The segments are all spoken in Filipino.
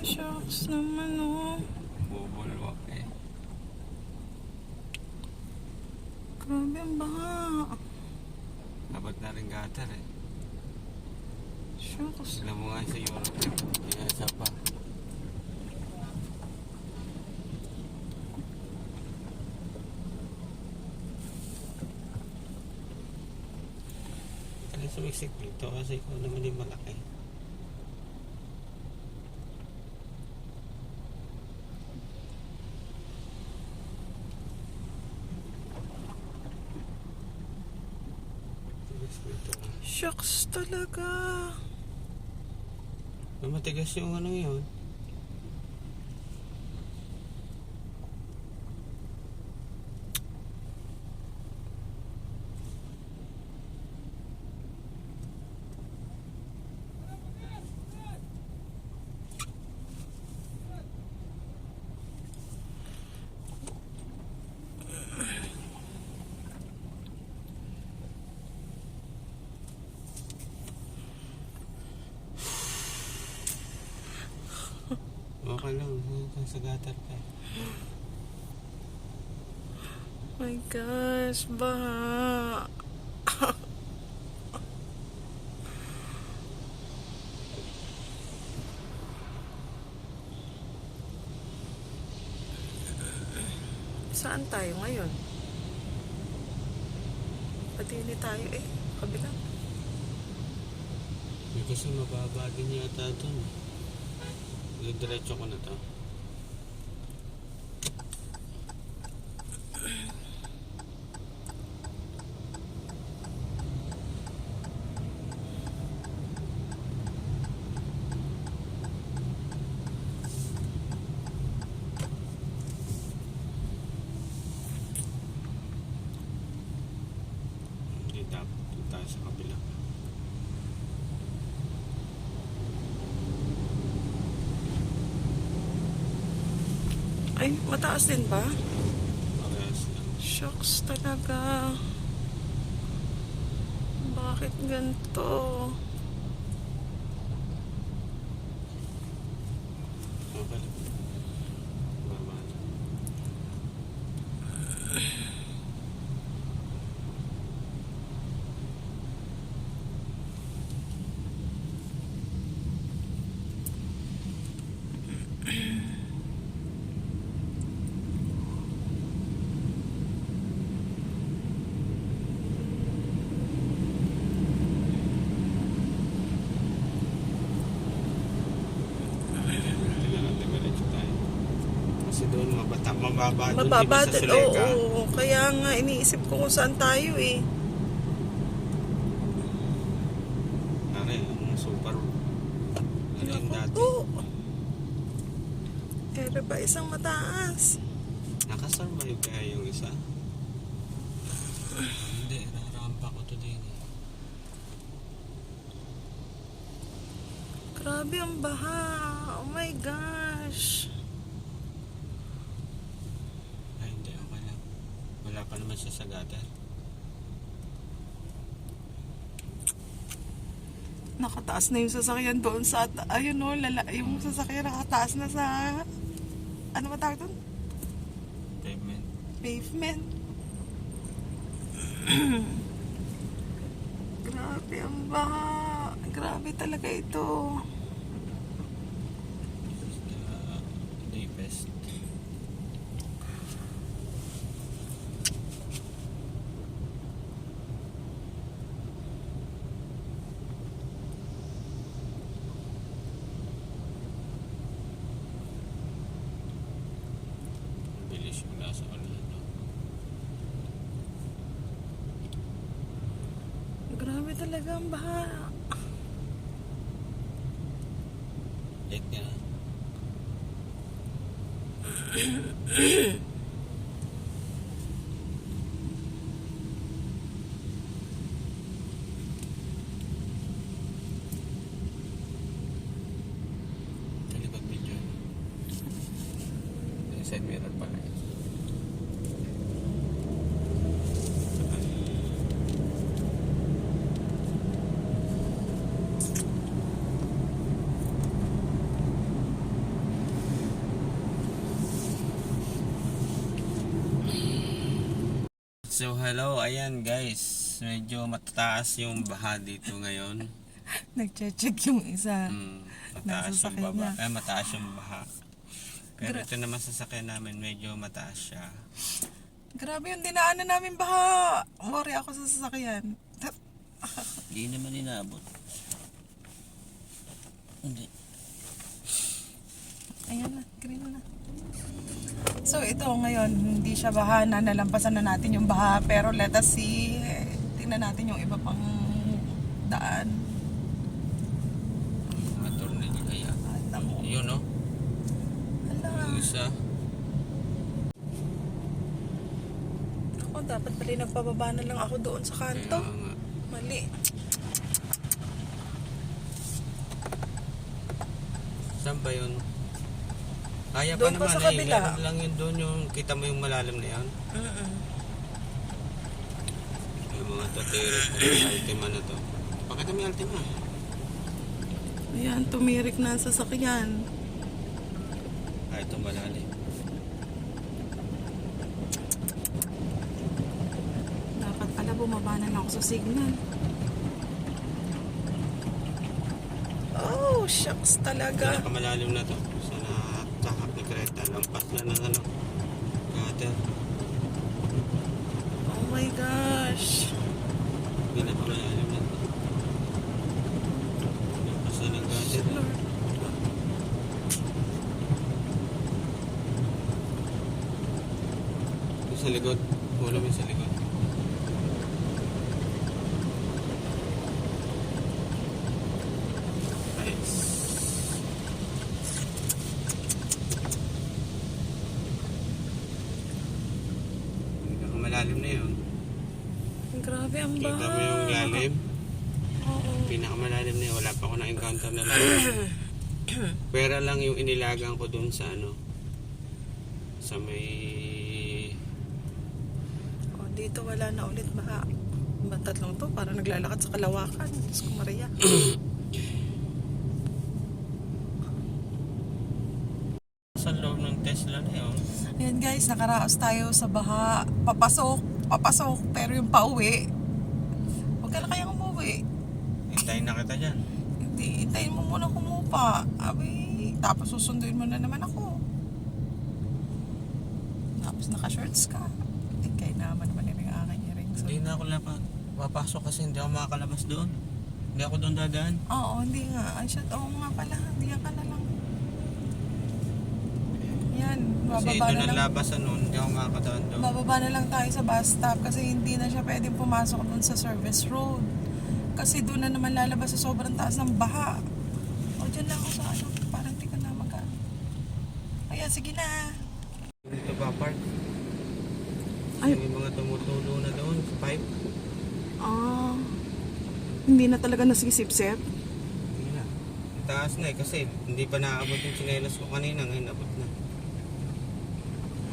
Shucks naman oh. Bubulwak eh. Grabe ang baha. Abot na rin gutter eh. Shucks. Sila mo nga sa Europe. Kaya isa pa. Kaya sumiksik dito kasi ikaw naman yung malaki. Shucks talaga. Matigas yung ano yun. Okay lang, sa gutter ka. My gosh, baha. Saan tayo ngayon? Patini tayo eh. Kabila. Kasi mababa din yata dun. Diretso ko na to. Dito tayo sa kabila. Ay, mataas din ba? Parehas lang. Shucks talaga. Bakit ganito? Okay lang. Baba na. Diretso tayo. Kasi doon mababa doon Mababa din sa din. Suleka. Oo, kaya nga iniisip ko kung saan tayo eh. Ano yung super. Ano yung dati? Oo. Ere pa isang mataas. Nakasurvive kaya yung isa? Hindi, narampa ko to din. Grabe ang baha. Oh my gosh. Ay hindi, okay lang. Wala pa naman siya sa gutter. Nakataas na yung sasakyan doon sa... Ayun o, yung sasakyan nakataas na sa... Ano ba tawag doon? Pavement. Pavement. Grabe ang baha. Grabe talaga ito. Deepest. Bilis yung nasa Orlando. Grabe talaga ang baha. Late nga. Talikod video. Side mirror pala yun. So hello, ayan guys. Medyo matataas yung baha dito ngayon. Nagche-check yung isa. Mataas Nasa yung sakyan baba. niya. Mataas yung baha. Pero ito naman sa sasakyan namin, medyo mataas siya. Grabe yung dinaanan namin baha. Worry ako sa sasakyan. Hindi naman inaabot. Hindi. Ayan na, green na. So ito ngayon, hindi siya baha na nalampasan na natin yung baha. Pero let us see, tingnan natin yung iba pang daan. Matornilyo kaya. Alam mo. Yun no? Ala. Yung isa. Ako, dapat pala nagpababa na lang ako doon sa kanto. Kaya nga. Mali. Saan ba yun? Kaya pa Doon pa naman sa eh. kabila. Meron lang yun doon yung kita mo yung malalim na yan. Yung mga tatirik na Altima na to. Pakita mo yung Altima. Ayan, tumirik na ang sasakyan. Ah, ito malalim. Dapat pala bumaba na lang ako sa signal. Oh, shucks talaga. Pinakamalalim na to. Sa nakakap ni Creta. Lampas na ng ano. Gutter. Oh my gosh. Pinakamalalim na to. Lampas na ng gutter. Lord. Yung sa likod. Ulo mo yung sa likod. Nice. Pinakamalalim na yun. Grabe ang baha. Kita mo yung lalim. Oo. Pinakamalalim na yun. Wala pa ako na-encounter na lalim. Pera lang yung inilagang ko dun sa ano. Sa may... Oh, dito wala na ulit baha. Ba't tatlong to? Parang naglalakad sa Kalawakan. Diyos ko Maria. Sa loob ng Tesla na yun. Ayan guys, nakaraos tayo sa baha. Papasok. Pero yung pauwi, huwag ka na kayang umuwi. Hintayin na kita dyan. Hindi, hintayin mo muna kumupa. Abi, tapos susunduin mo na naman ako. Tapos naka-shorts ka. Eh, kaya naman yung aking earrings. Hindi na ako papasok kasi hindi ako makakalabas doon. Hindi ako doon dadaan. Oo, hindi nga. Ay, shit. Oo nga pala. Hindi ka na lang. Yan, Kasi bababa doon na ang lang. labasan noon. Hindi ako makakadaan doon. Bababa na lang tayo sa bus stop kasi hindi na siya pwedeng pumasok doon sa service road. Kasi doon na naman lalabas sa sobrang taas ng baha. O, dyan lang ako sa ano. Parang di ka na mag-ano. Ayan, sige na. Dito ba park? Ay. May mga tumutulo na doon sa pipe. Hindi na talaga nasisip-sip. Hindi na. Ang taas na eh kasi hindi pa naaabot yung tsinelas ko kanina. Ngayon abot na.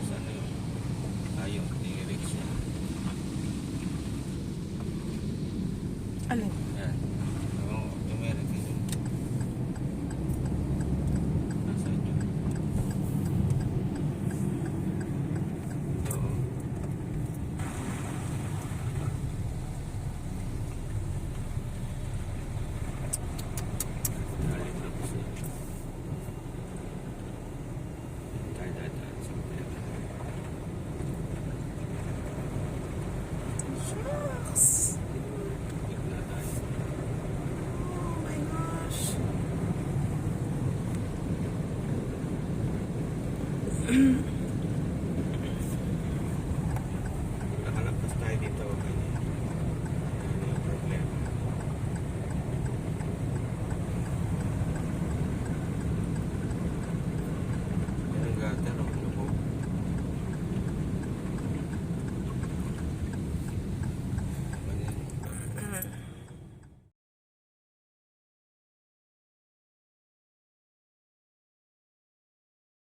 Saan na yun? Ayun, tirik siya. Alin?